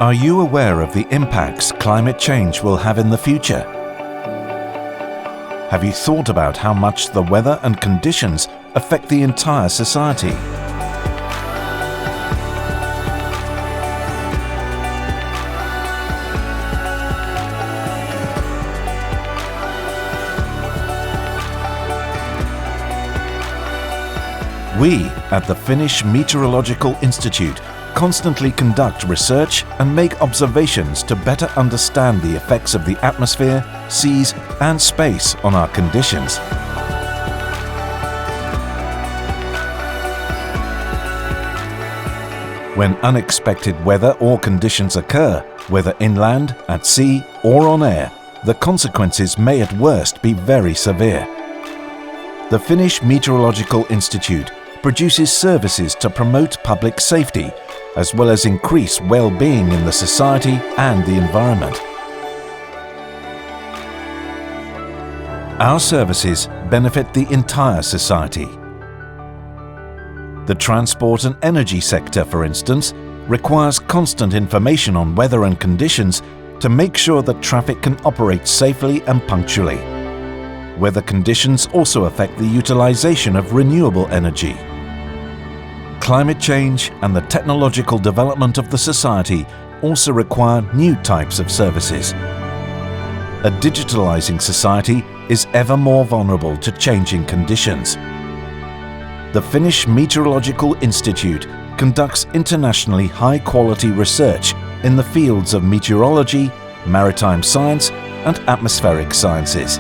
Are you aware of the impacts climate change will have in the future? Have you thought about how much the weather and conditions affect the entire society? We at the Finnish Meteorological Institute constantly conduct research and make observations to better understand the effects of the atmosphere, seas and space on our conditions. When unexpected weather or conditions occur, whether inland, at sea or on air, the consequences may at worst be very severe. The Finnish Meteorological Institute produces services to promote public safety, as well as increase well-being in the society and the environment. Our services benefit the entire society. The transport and energy sector, for instance, requires constant information on weather and conditions to make sure that traffic can operate safely and punctually. Weather conditions also affect the utilization of renewable energy. Climate change and the technological development of the society also require new types of services. A digitalizing society is ever more vulnerable to changing conditions. The Finnish Meteorological Institute conducts internationally high-quality research in the fields of meteorology, maritime science and atmospheric sciences.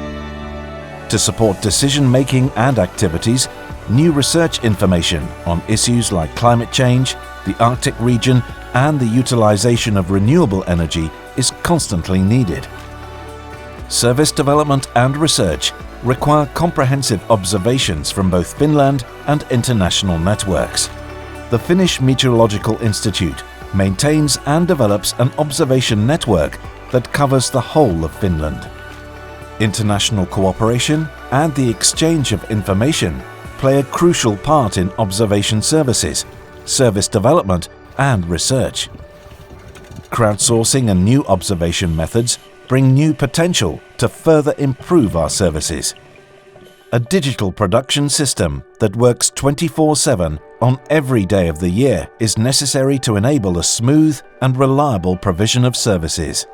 To support decision-making and activities, new research information on issues like climate change, the Arctic region and the utilization of renewable energy is constantly needed. Service development and research require comprehensive observations from both Finland and international networks. The Finnish Meteorological Institute maintains and develops an observation network that covers the whole of Finland. International cooperation and the exchange of information play a crucial part in observation services, service development and research. Crowdsourcing and new observation methods bring new potential to further improve our services. A digital production system that works 24/7 on every day of the year is necessary to enable a smooth and reliable provision of services.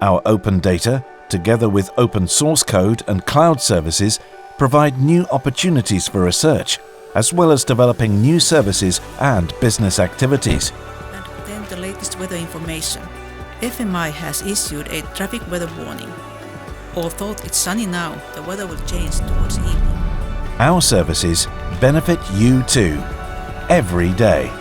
Our open data, together with open source code and cloud services, provide new opportunities for research, as well as developing new services and business activities. And then the latest weather information. FMI has issued a traffic weather warning. Although it's sunny now, the weather will change towards evening. Our services benefit you too, every day.